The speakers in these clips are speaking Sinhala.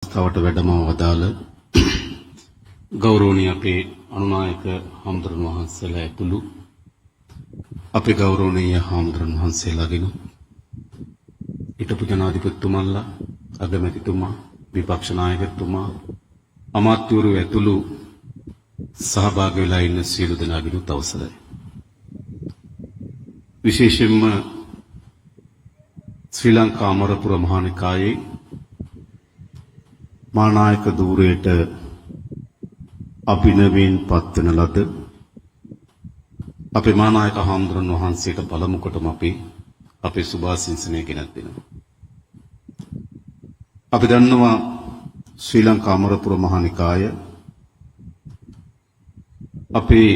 අවස්ථාවට වැඩම වදාළ ගෞරවනීය අපේ අනුනායක හාමුදුරන් වහන්සේලා ඇතුළු අපේ ගෞරවනීය හාමුදුරන් වහන්සේලාගෙන හිටපු ජනාධිපතිතුමන්ලා, අගමැතිතුමා, විපක්ෂ නායකතුමා, අමාත්‍යවරු ඇතුළු සහභාගී වෙලා ඉන්න සියලු දෙනාගෙනුත් අවසරයි. විශේෂයෙන්ම ශ්‍රී ලංකා අමරපුර මහානිකායේ මානායක ධූරයට අභිනවයෙන් පත්වන ලද අපේ මානායක හාමුදුරන් වහන්සේට පළමු කොටම අපේ සුභාසිංසනය ගෙනත් දෙනවා. අපි දන්නවා ශ්‍රී ලංකා අමරපුර මහානිකාය අපේ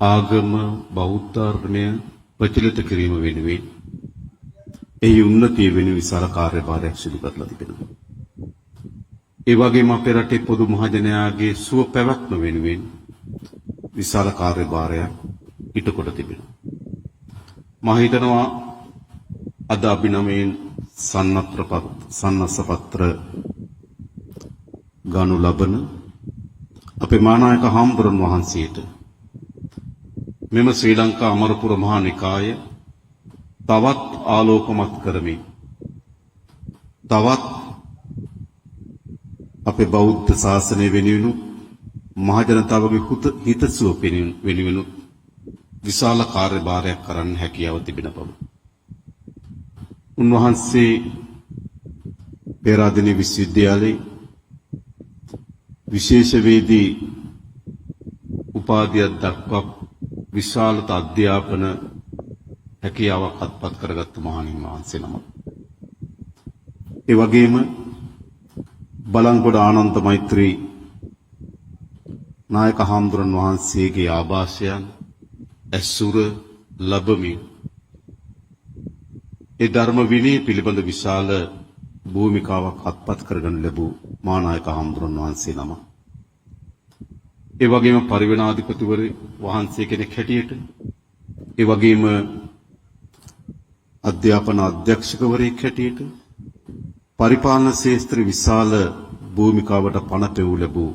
ආගම බෞද්ධ ධර්මය ප්‍රචලිත කිරීම වෙනුවෙන් එහි උන්නතිය වෙනුවෙන් විශාල කාර්යභාරයක් සිදු කරලා තිබෙනවා. ඒ වගේම අපේ රටේ පොදු මහජනයාගේ සුව පැවැත්ම වෙනුවෙන් විශාල කාර්යභාරයක් ඉටකොට තිබෙනවා. මම හිතනවා අද අභිනවයෙන් සන්නස්පත්‍ර ගනු ලබන අපේ මානායක හාමුදුරන් වහන්සේට මෙම ශ්‍රී ලංකා අමරපුර මහා නිකාය තවත් ආලෝකමත් කරමින් තවත් අපේ බෞද්ධ ශාසනය වෙනුවෙන් මහජනතාවගේ හිතසුව වෙනුවෙන් විශාල කාර්යභාරයක් කරන්න හැකියාව තිබෙන බව. උන්වහන්සේ පේරාදෙණිය විශ්වවිද්‍යාලයේ විශේෂවේදී උපාධියක් දක්වා විශාල අධ්‍යාපන හැකියාවක් අත්පත් කරගත්තු මහණින් වහන්සේ නමක්. ඒ වගේම බලංගොඩ ආනන්ද මෛත්‍රී නායක හාමුදුරන් වහන්සේගේ ආభాෂයන් ඇසුර ලැබමින් ඒ ධර්ම විනය පිළිබඳ විශාල භූමිකාවක් අත්පත් කරගන්න ලැබූ මානායක හාමුදුරන් වහන්සේ නම. ඒ වගේම පරිවෙනාධිපතිවරු වහන්සේ කෙනෙක් හැටියට, ඒ වගේම අධ්‍යාපන අධ්‍යක්ෂකවරයෙක් හැටියට පරිපාලන ශාස්ත්‍ර විශාල භූමිකාවට පණ පෙවූ ලැබූ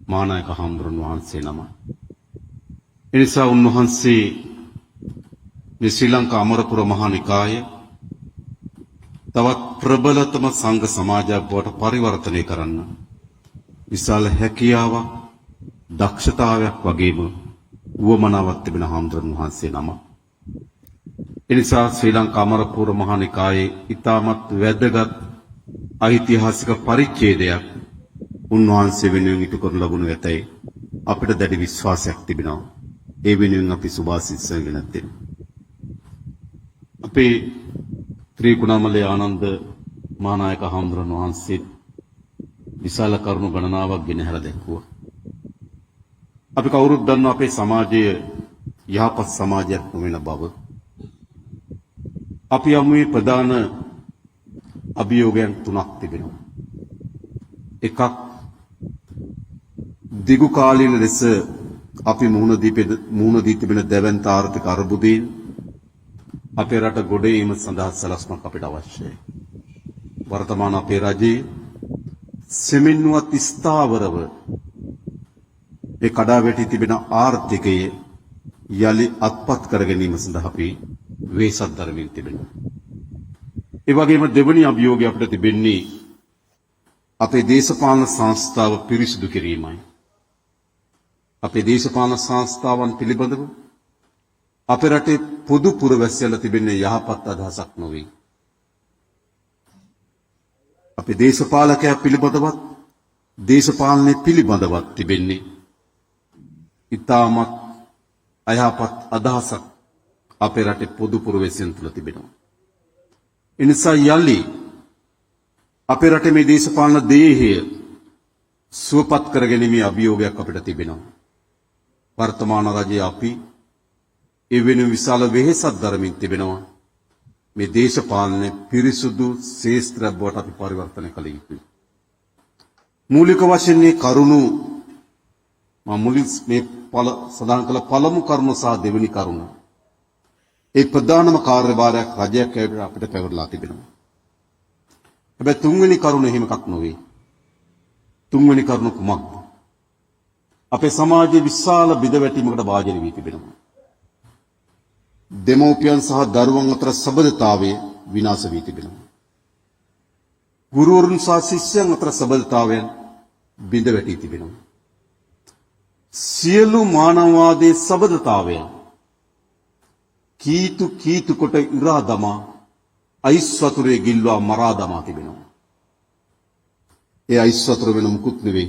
මානායක හාමුදුරන් වහන්සේ නම. එනිසා උන්වහන්සේ මේ ශ්‍රී ලංකා අමරපුර මහා නිකාය තවත් ප්‍රබලතම සංඝ සමාජයක් බවට පරිවර්තනය කරන්න විශාල හැකියාවක්, දක්ෂතාවයක් වගේම උවමනාවක් තිබෙන හාමුදුරන් වහන්සේ නම. එනිසා ශ්‍රී ලංකා අමරපුර මහා නිකායේ ඉතාමත් වැදගත් ඓතිහාසික පරිච්ඡේදයක් උන්වහන්සේ වෙනුවෙන් ඉටු කරනු ලබනු ඇතැයි අපිට දැඩි විශ්වාසයක් තිබෙනවා. ඒ වෙනුවෙන් අපි සුභාසිංසන ගෙනත් දෙනවා. අපේ ත්‍රිකුණාමලේ ආනන්ද මහානායක හාමුදුරන් වහන්සේ විශාල කරුණු ගණනාවක් ගෙනහැර දැක්වුවා. අපි කවුරුත් දන්නවා අපේ සමාජය යහපත් සමාජයක් නොවන බව. අපි යමුවේ ප්‍රධාන අභියෝගයන් 3ක් තිබෙනවා. එකක්, දිගු කාලීන ලෙස අපි මුහුණ දී තිබෙන දැවැන්ත ආර්ථික අර්බුදයෙන් අපේ රට ගොඩ ඒම සඳහා සලස්මක් අපිට අවශ්‍යයි. වර්තමාන අපේ රජයේ සෙමින්වත් ස්ථාවරව ඒ කඩා වැටි තිබෙන ආර්ථිකය යලි අත්පත් කර ගැනීම සඳහා අපි වේසක් දරමින් තිබෙනවා. ඒ වගේම දෙවැනි අභියෝගය අපිට තිබෙන්නේ අපේ දේශපාලන සංස්ථාව පිරිසිදු කිරීමයි. අපේ දේශපාලන සංස්ථාවන් පිළිබඳව අපේ රටේ පොදු පුරවැසියන්ට තිබෙන යහපත් අදහසක් නොවේ. අපේ දේශපාලකයා පිළිබඳවත් දේශපාලනය පිළිබඳවත් තිබෙන්නේ ඉතාමත් අයහපත් අදහසක් අපේ රටේ පොදු පුරවැසියන් තුළ තිබෙනවා. එනිසා යලි අපේ රටේ මේ දේශපාලන දේහය සුවපත් කරගැනීමේ අභියෝගයක් අපිට තිබෙනවා. වර්තමාන රජයේ අපි ඒ වෙනුවෙන් විශාල වෙහෙසක් දරමින් තිබෙනවා. මේ දේශපාලනයේ පිරිසුදු ශාස්ත්‍රයක් බවට අපි පරිවර්තනය කළ යුතුයි. මූලික වශයෙන් මේ කරුණු මම මුලින් මේ සඳහන් කළ පළමු කරුණ සහ දෙවෙනි කරුණ ඒ ප්‍රධානම කාර්යභාරයක් රජයක් අපිට පැවරලා තිබෙනවා. හැබැයි තුන්වෙනි කරුණ එහෙම එකක් නොවේ. තුන්වෙනි කරුණ කුමක්ද? අපේ සමාජයේ විශාල බිඳවැටීමකට භාජනය වී තිබෙනවා. දෙමෝපියන් සහ දරුවන් අතර සබඳතාවය විනාශ වී තිබෙනවා. ගුරුවරුන් සහ ශිෂ්‍යයන් අතර සබඳතාවයන් බිඳ වැටී තිබෙනවා. සියලු මානවවාදයේ සබඳතාවයන් කීතු කොට ඉරා දමා අයිස් වතුරේ ගිල්වා මරා දමා තිබෙනවා. ඒ අයිස් වතුර වෙන මුකුත් නෙවෙයි.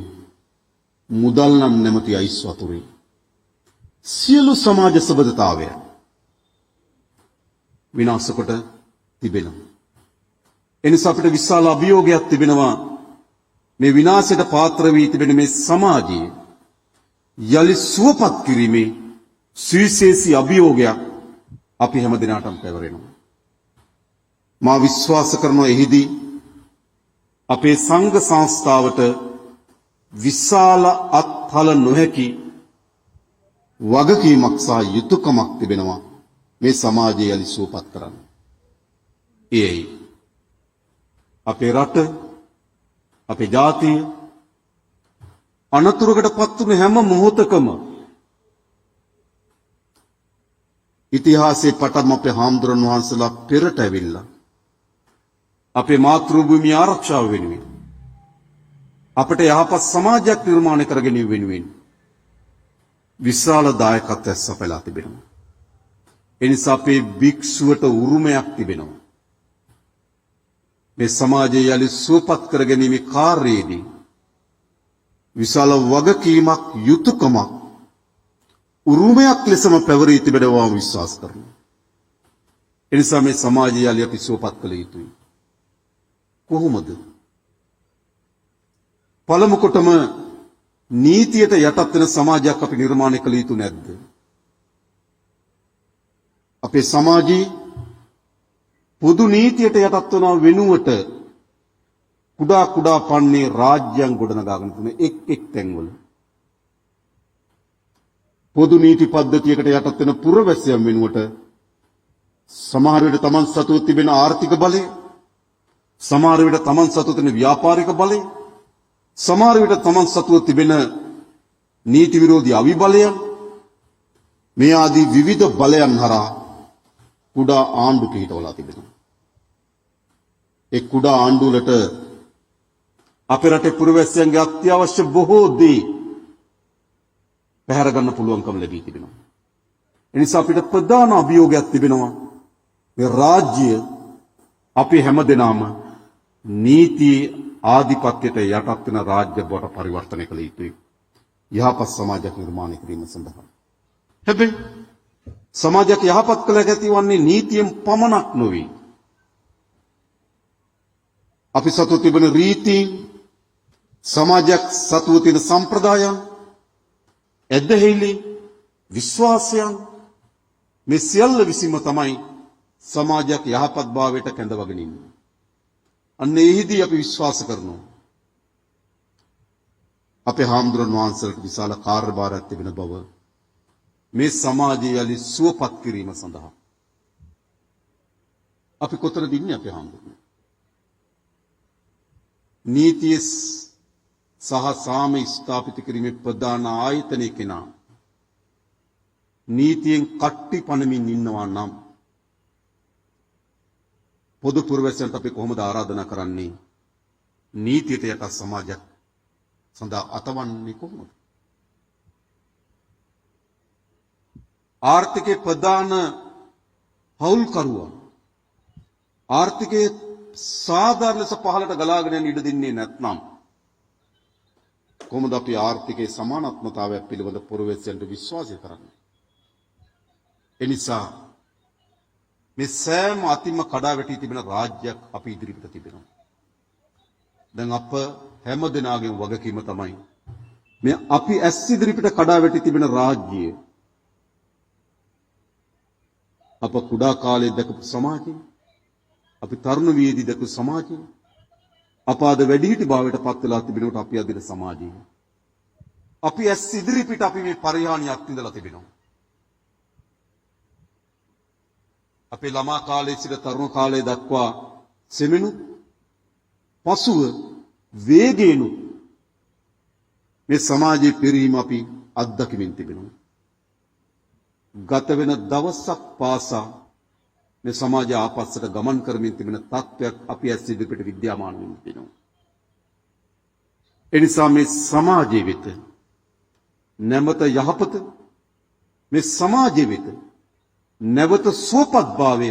මුදල් නම් නැමැති අයිස් වතුරේ සියලු සමාජ සබඳතාවයන් විනාශ කොට තිබෙනවා. එනිසා අපිට විශාල අභියෝගයක් තිබෙනවා මේ විනාශයට පාත්‍ර වී තිබෙන මේ සමාජයේ යලි සුවපත් කිරීමේ සුවිශේෂී අභියෝගයක් අපි හැම දිනකටම පැවරෙනවා. මා විශ්වාස කරනවා එහිදී අපේ සංඝ සංස්ථාවට විශාල අත්හල නොහැකි වගකීමක් සහ යුතුයකමක් තිබෙනවා මේ සමාජය යලි සුවපත් කරන්න. එයි අපේ රට, අපේ ජාතිය අනතුරකට පත් වුණු හැම මොහොතකම ඉතිහාසයේ පටන් අපේ හාමුදුරන් වහන්සේලා පෙරට ඇවිල්ලා අපේ මාතෘ භූමිය ආරක්ෂාව වෙනුවෙන් අපට යහපත් සමාජයක් නිර්මාණය කර ගැනීම වෙනුවෙන් විශාල දායකත්වයක් සපයලා තිබෙනවා. එනිසා අපේ භික්ෂුවට උරුමයක් තිබෙනවා. මේ සමාජය යලි සුවපත් කර ගැනීමේ කාර්යයේදී විශාල වගකීමක් යුතුයකමක් උරුමයක් ලෙසම පැවරී තිබෙනවා විශ්වාස කරනවා. එනිසා මේ සමාජය යලි අපි සුවපත් කළ යුතුයි. කොහොමද? පළමු කොටම නීතියට යටත් වෙන සමාජයක් අපි නිර්මාණය කළ යුතු නැද්ද? අපේ සමාජයේ පොදු නීතියට යටත් වන වෙනුවට කුඩා පන්නේ රාජ්‍යයන් ගොඩනගාගෙන තියෙන එක් තැන්වල පොදු නීති පද්ධතියකට යටත් වෙන පුරවැසියන් වෙනුවට සමහර විට තමන් සතුව තිබෙන ආර්ථික බලය, සමහර විට තමන් සතුව තියෙන ව්‍යාපාරික බලය, සමහර විට තමන් සතුව තිබෙන නීති විරෝධී අවිබලයන්, මේ ආදී විවිධ බලයන් හරහා කුඩා ආණ්ඩු පිහිටවලා තිබෙනවා. ඒ කුඩා ආණ්ඩු වලට අපේ රටේ පුරවැසියන්ගේ අත්‍යවශ්‍ය බොහෝ දේ පැහැර ගන්න පුළුවන්කම ලැබී තිබෙනවා. එනිසා අපිට ප්‍රධාන අභියෝගයක් තිබෙනවා මේ රාජ්‍ය අපි හැමදෙනාම නීති ආධිපත්‍යයට යටත් වෙන රාජ්‍ය බවට පරිවර්තනය කළ යුතුයි. යහපත් සමාජයක් නිර්මාණය කිරීම සඳහා. හැබැයි සමාජයක් යහපත් කළ හැකි වන්නේ නීතියෙන් පමණක් නොවේ. අපි සතුව තිබෙන රීති, සමාජයක් සතුව තියෙන සම්ප්‍රදායන්, ඇදහිලි, විශ්වාසයන්, මේ සියල්ල විසීම තමයි සමාජයක් යහපත් භාවයට කැඳවගෙන ඉන්නේ. අන්න එහිදී අපි විශ්වාස කරනවා අපේ හාමුදුරන් වහන්සේලාට විශාල කාර්යභාරයක් තිබෙන බව මේ සමාජය යලි සුවපත් කිරීම සඳහා. අපි කොතනද ඉන්නේ අපේ හාමුදුරනේ? නීතිය සහ සාමය ස්ථාපිත කිරීමේ ප්‍රධාන ආයතනයේ කෙනා නීතියෙන් කට්ටි පනමින් ඉන්නවා නම් පොදු පුරවැසියන්ට අපි කොහොමද ආරාධනා කරන්නේ? නීතියට යට සමාජයක් සඳහා අතවන්නේ කොහොමද? ආර්ථිකයේ ප්‍රධාන හවුල්කරුවා ආර්ථිකයේ සාධාරණ ලෙස පහළට ගලාගෙන යන ඉඩ දෙන්නේ නැත්නම් කොහොමද අපි ආර්ථිකයේ සමානාත්මතාවය පිළිබඳ පුරවැසියන්ට විශ්වාසය කරන්නේ? එනිසා මේ සෑම අතිම කඩා වැටී තිබෙන රාජ්‍යයක් අපි ඉදිරියට තිබෙනවා. දැන් අප හැම දෙනාගේම වගකීම තමයි මේ අපි ඇස් ඉදිරියට කඩා වැටී තිබෙන රාජ්‍යය අප කුඩා කාලයේ දැකපු සමාජය, අපි තරුණ වියේදී දැකපු සමාජය, අප අද වැඩිහිටි භාවයට පත් වෙලා තිබෙනකොට අපි අදින සමාජය, අපි ඇස් ඉදිරියට අපි මේ පරිහානිය අත්විඳලා තිබෙනවා. අපේ ළමා කාලයේ සිට තරුණ කාලය දක්වා සෙමෙනු පසුව වේගයෙන් මේ සමාජයේ පිරීම අපි අත්දකිමින් තිබෙනවා. ගත වෙන දවසක් පාසා මේ සමාජය ආපස්සට ගමන් කරමින් තිබෙන තත්ත්වයක් අපි ඇස් ඉදිරිපිට විද්‍යාමාන වෙමින් තිබෙනවා. එනිසා මේ සමාජයේ වෙත නැවත යහපත, මේ සමාජයේ වෙත නැවත සුවපත්භාවය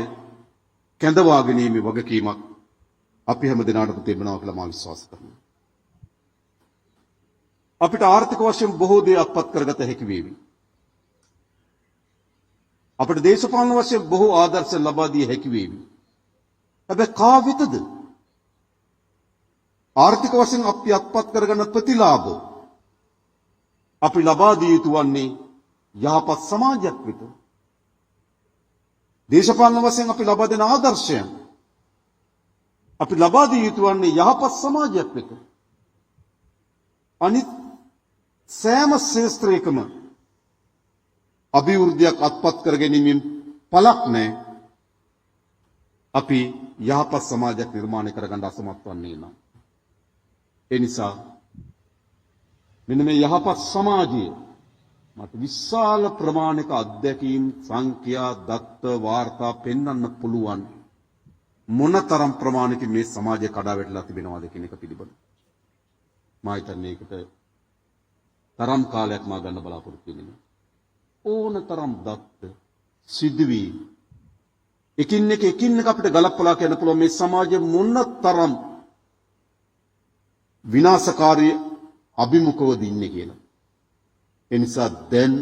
කැඳවා ගැනීමේ වගකීමක් අපි හැම දිනාටම තිබෙනවා කියලා මම විශ්වාස කරනවා. අපිට ආර්ථික වශයෙන් බොහෝ දේ අත්පත් කරගත හැකි වේවි. අපිට දේශපාලන වශයෙන් බොහෝ ආදර්ශ ලබා දිය හැකි වේවි. හැබැයි කා වෙතද ආර්ථික වශයෙන් අපි අත්පත් කරගන්න ප්‍රතිලාභ අපි ලබා දිය යුතු වන්නේ යහපත් සමාජයක් වෙත. දේශපාලන වශයෙන් අපි ලබා දෙන ආදර්ශයන් අපි ලබා දිය යුතු වන්නේ යහපත් සමාජයක් වෙත. අනිත් සෑම ශාස්ත්‍රයකම අභිවෘද්ධියක් අත්පත් කර ගැනීමෙන් පළක් නැහැ. අපි යහපත් සමාජයක් නිර්මාණය කරගන්න අසමත් වන්නේ නම්. ඒ නිසා මෙන්න මේ යහපත් සමාජයේ මට විශාල ප්‍රමාණික අධ්‍යක්ීම් සංඛ්‍යා දත්ත වාර්තා පෙන්වන්න පුළුවන් මොනතරම් ප්‍රමාණික මේ සමාජය කඩා වැටලා තිබෙනවද කියන එක පිළිබඳව. මා හිතන්නේ ඒකට තරම් කාලයක් මා ගන්න බලාපොරොත්තු වෙන්නේ. ඕනතරම් දත්ත සිදුවි එකින් එක අපිට ගලපලා කියන්න පුළුවන් මේ සමාජය මොනතරම් විනාශකාරී අභිමුඛවද ඉන්නේ කියලා. ඒ නිසා දැන්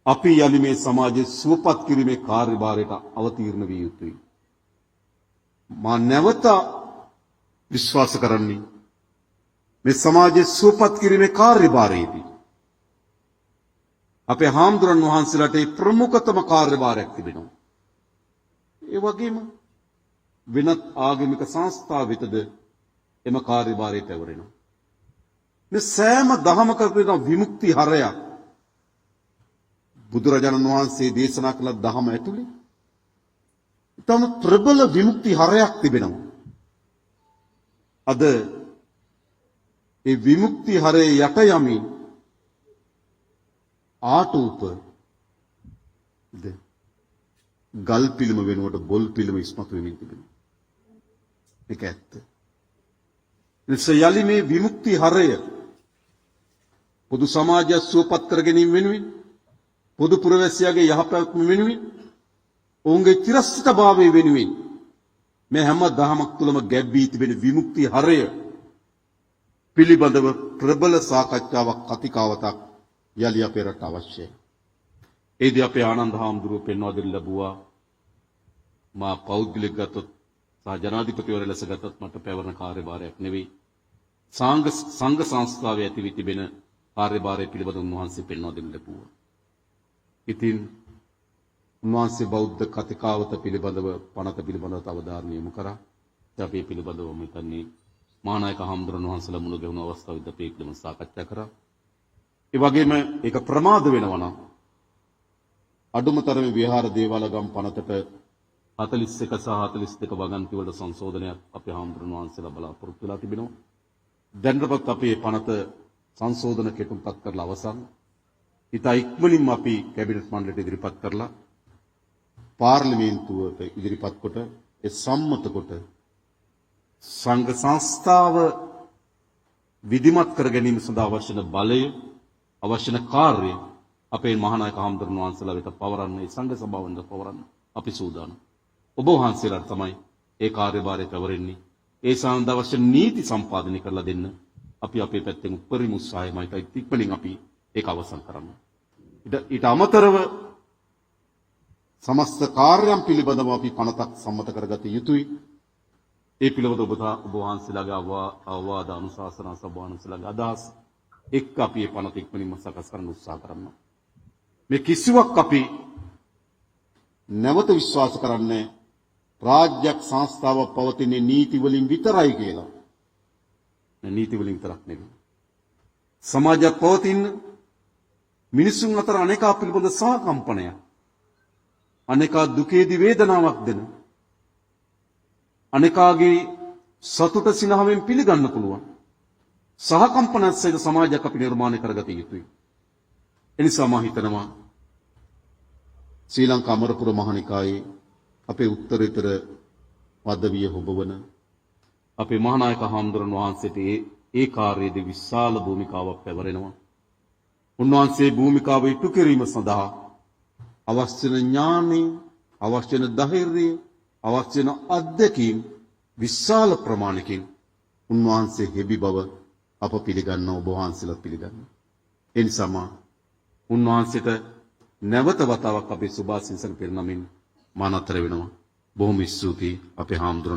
අපි යලි මේ සමාජය සුවපත් කිරීමේ කාර්යභාරයට අවතීර්ණ විය යුතුයි. මා නැවත විශ්වාස කරන්නේ මේ සමාජය සුවපත් කිරීමේ කාර්යභාරයේදී අපේ හාමුදුරන් වහන්සේලාට ප්‍රමුඛතම කාර්යභාරයක් තිබෙනවා. ඒ වගේම වෙනත් ආගමික සංස්ථා වෙතද එම කාර්යභාරය පැවරෙනවා. මේ සෑම දහමක වෙන විමුක්ති හරයක් බුදුරජාණන් වහන්සේ දේශනා කළ දහම ඇතුලේ තම ප්‍රබල විමුක්ති හරයක් තිබෙනවා. අද ඒ විමුක්ති හරේ යට යමින් ආටෝප ගල් පිළිම වෙනුවට බොල් පිළිම ඉස්මතු වෙමින් තිබෙනවා. ඒක ඇත්ත. එනිසා යලි මේ විමුක්ති හරය පොදු සමාජය සුවපත් කර ගැනීම වෙනුවෙන් පොදු පුරවැසියාගේ යහපැවැත්ම වෙනුවෙන් ඔවුන්ගේ චිරස්ථිතභාවය වෙනුවෙන් මේ හැම දහමක් තුළම ගැබ්වී තිබෙන විමුක්ති හරය පිළිබඳව ප්‍රබල සාකච්ඡාවක් කතිකාවතක් යලි අපේ රට අවශ්‍යයි. ඒදී අපේ ආනන්ද හාමුදුරුවෝ පෙන්වා දෙන්න ලැබුවා මා පෞද්ගලික ගතොත් සහ ජනාධිපතිවරය ලෙස ගතොත් මට පැවරන කාර්යභාරයක් නෙවෙයි. සංඝ සංස්ථාවේ ඇති වී තිබෙන කාර්යභාරය පිළිබඳව උන්වහන්සේ පෙන්වා දෙන්න ලැබුවා. ඉතින් උන්වහන්සේ බෞද්ධ කතිකාවත පිළිබඳව පනත පිළිබඳව අවධානය යොමු කරා. අපි පිළිබඳව මෙතනදී මහානායක හාමුදුරන් වහන්සේලා මුණ ගැහුණු අවස්ථාවේදී අපි ඒකම සාකච්ඡා කරා. ඒ වගේම ඒක ප්‍රමාද වෙනවා නම් අඩුම තරමේ විහාර දේවාලගම් පනතට 41 සහ 42 වගන්ති වල සංශෝධනයක් අපේ හාමුදුරන් වහන්සේලා බලාපොරොත්තු වෙලා තිබෙනවා. දැනටපත් අපේ පනත සංශෝධන කෙටුම්පත් කරලා අවසන්. ඉතා ඉක්මනින්ම අපි කැබිනට් මණ්ඩලයට ඉදිරිපත් කරලා පාර්ලිමේන්තුවට ඉදිරිපත් කොට ඒ සම්මත කොට සංඝ සංස්ථාව විධිමත් කර ගැනීම සඳහා අවශ්‍ය බලය අවශ්‍ය කාර්යය අපේ මහානායක හාමුදුරන් වහන්සේලා වෙත පවරන්න ඒ සංඝ සභාවෙන්ද පවරන්න අපි සූදානම්. ඔබ වහන්සේලාට තමයි ඒ කාර්යභාරය පැවරෙන්නේ. ඒ සඳහා අවශ්‍ය නීති සම්පාදනය කරලා දෙන්න අපි අපේ පැත්තෙන් උපරිම උත්සාහයමයි ඉක්මනින් අපි ඒක අවසන් කරන්න. ඊට අමතරව සමස්ත කාර්යයන් පිළිබඳව අපි පනතක් සම්මත කරගත යුතුයි. ඒ පිළිබඳව ඔබ වහන්සේලාගේ අවවාද අනුශාසනා සභාවන්සලාගේ අදහස් එක්ක අපි මේ පනත ඉක්මනින්ම සකස් කරන්න උත්සාහ කරනවා. මේ කිසිවක් අපි නැවත විශ්වාස කරන්නේ රාජ්‍යයක් සංස්ථාවක් පවතින නීති වලින් විතරයි කියලා. නීති වලින් විතරක් නෙවෙයි. සමාජයක් පවතින මිනිසුන් අතර අනේකා පිළිබඳ සහකම්පනය අනේකා දුකේදී වේදනාවක් දෙන අනේකාගේ සතුට සිනහවෙන් පිළිගන්න පුළුවන් සහකම්පනත් සහිත සමාජයක් අපි නිර්මාණය කරගත යුතුයි. එනිසා මා හිතනවා ශ්‍රී ලංකා අමරපුර මහානිකායේ අපේ උත්තරීතර පදවිය හොබවන අපේ මහානායක හාමුදුරන් වහන්සේට ඒ කාර්යයේදී විශාල භූමිකාවක් පැවරෙනවා. උන්වහන්සේ භූමිකාව ඉටු කිරීම සඳහා අවශ්‍ය වෙන ඥානෙ, අවශ්‍ය වෙන ධෛර්යය, අවශ්‍ය වෙන අත්දැකීම් විශාල ප්‍රමාණයකින් උන්වහන්සේ හෙබි බව අප පිළිගන්න ඔබ වහන්සේලා පිළිගන්න. ඒ නිසාම උන්වහන්සේට නැවත වතාවක් අපේ සුභාසිංසන පෙරනමින් මා නතර වෙනවා. බොහොම ස්තුතියි අපේ හාමුදුරන්